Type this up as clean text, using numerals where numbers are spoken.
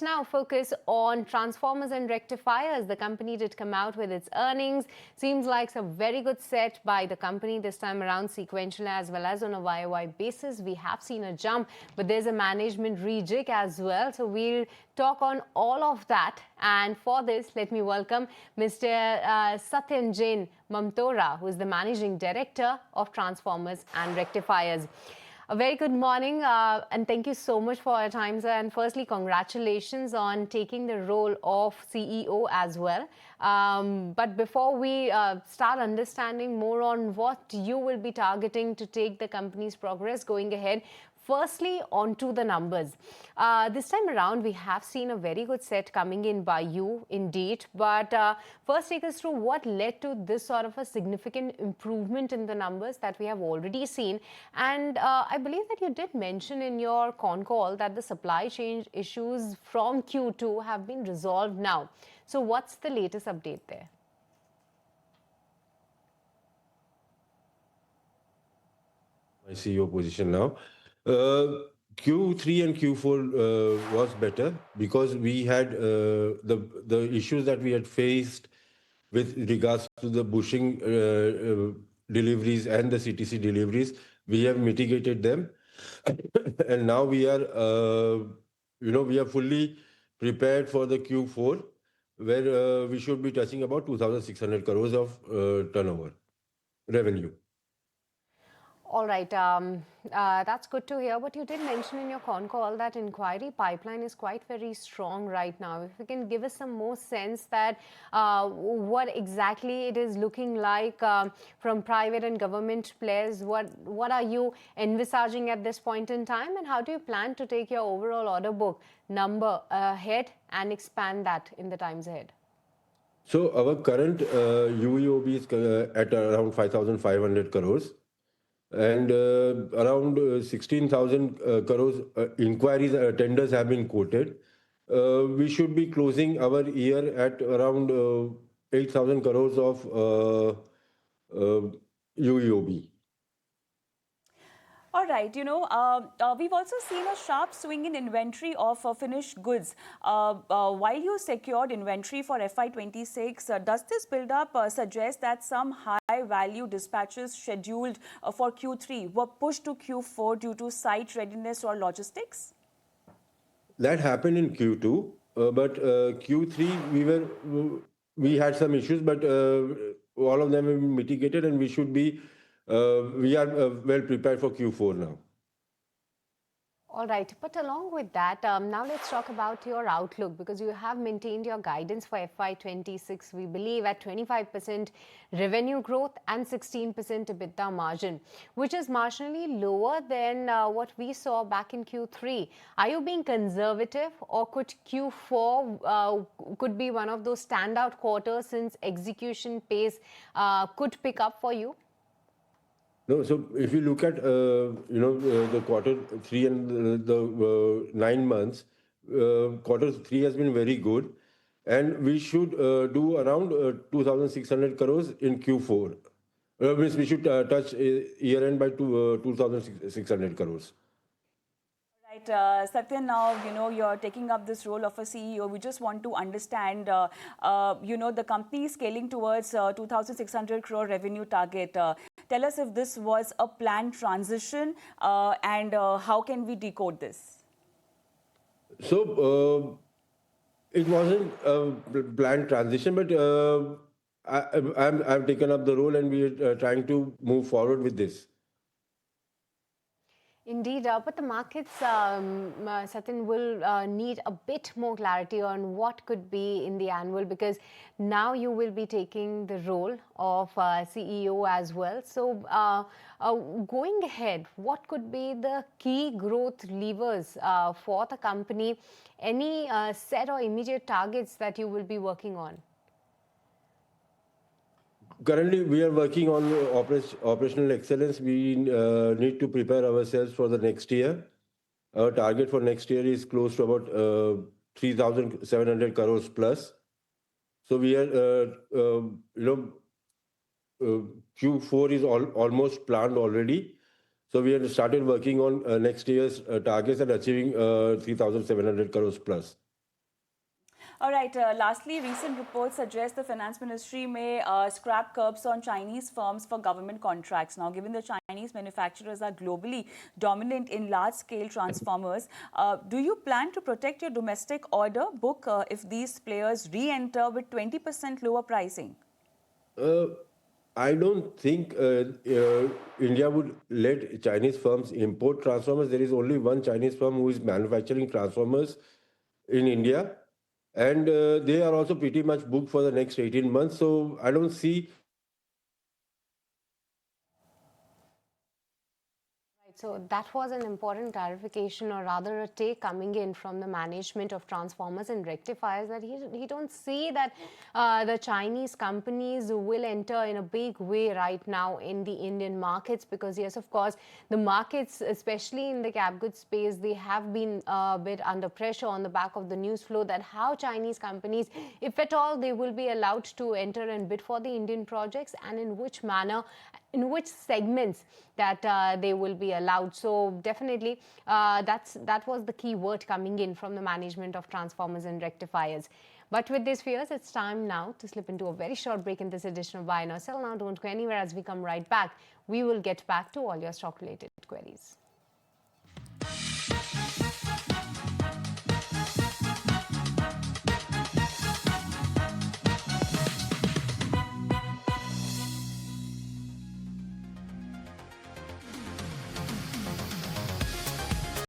Now focus on transformers and rectifiers. The company did come out with its earnings. Seems like a very good set by the company this time around, sequential as well as on a YoY basis. We have seen a jump, but there's a management rejig as well. So we'll talk on all of that. And for this, let me welcome Mr. Satyen Mamtora, who is the Managing Director of Transformers and Rectifiers. A very good morning and thank you so much for your time, sir. And firstly, congratulations on taking the role of CEO as well. But before we start understanding more on what you will be targeting to take the company's progress going ahead, firstly, onto the numbers. This time around, we have seen a very good set coming in by you, indeed. But first, take us through what led to this sort of a significant improvement in the numbers that we have already seen. And I believe that you did mention in your con call that the supply chain issues from Q2 have been resolved now. So what's the latest update there? My CEO position now. Q3 and Q4 was better because we had the issues that we had faced with regards to the bushing deliveries and the CTC deliveries. We have mitigated them, and now we are, we are fully prepared for the Q4, where we should be touching about 2,600 crores of turnover revenue. All right, that's good to hear. But you did mention in your con call that inquiry pipeline is quite very strong right now. If you can give us some more sense that what exactly it is looking like from private and government players, what are you envisaging at this point in time, and how do you plan to take your overall order book number ahead and expand that in the times ahead? So our current UEOB is at around 5,500 crores. And around 16,000 crores inquiries, tenders have been quoted. We should be closing our year at around 8,000 crores of UEOB. All right, we've also seen a sharp swing in inventory of finished goods. While you secured inventory for FY26, does this build-up suggest that some high-value dispatches scheduled for Q3 were pushed to Q4 due to site readiness or logistics? That happened in Q2, but Q3 we had some issues, but all of them have been mitigated, and we are well prepared for Q4 now. All right, but along with that, now let's talk about your outlook, because you have maintained your guidance for FY26, we believe, at 25% revenue growth and 16% EBITDA margin, which is marginally lower than what we saw back in Q3. Are you being conservative, or could Q4 could be one of those standout quarters since execution pace could pick up for you? No, so if you look at the quarter three and the 9 months, quarter three has been very good, and we should do around 2,600 crores in Q4. We should touch year end by 2,600 crores. Right, Satyen, now you're taking up this role of a CEO. We just want to understand, the company is scaling towards 2,600 crore revenue target. Tell us if this was a planned transition and how can we decode this? So it wasn't a planned transition, but I've taken up the role, and we are trying to move forward with this. Indeed, but the markets, Satyen, will need a bit more clarity on what could be in the annual, because now you will be taking the role of CEO as well. So going ahead, what could be the key growth levers for the company? Any set or immediate targets that you will be working on? Currently, we are working on operational excellence. We need to prepare ourselves for the next year. Our target for next year is close to about 3,700 crores plus. So we are, Q4 is almost planned already. So we have started working on next year's targets and achieving 3,700 crores plus. All right. Lastly, recent reports suggest the finance ministry may scrap curbs on Chinese firms for government contracts. Now, given the Chinese manufacturers are globally dominant in large-scale transformers, do you plan to protect your domestic order book if these players re-enter with 20% lower pricing? Uh, I don't think India would let Chinese firms import transformers. There is only one Chinese firm who is manufacturing transformers in India, and they are also pretty much booked for the next 18 months. So I don't see. So that was an important clarification, or rather a take coming in from the management of transformers and rectifiers, that he don't see that the Chinese companies will enter in a big way right now in the Indian markets, because yes, of course, the markets, especially in the cap goods space, they have been a bit under pressure on the back of the news flow that how Chinese companies, if at all, they will be allowed to enter and bid for the Indian projects, and in which manner, in which segments that they will be allowed. So definitely that was the key word coming in from the management of transformers and rectifiers. But with these fears, it's time now to slip into a very short break in this edition of Buy Now Sell Now. Don't go anywhere. As we come right back, we will get back to all your stock related queries.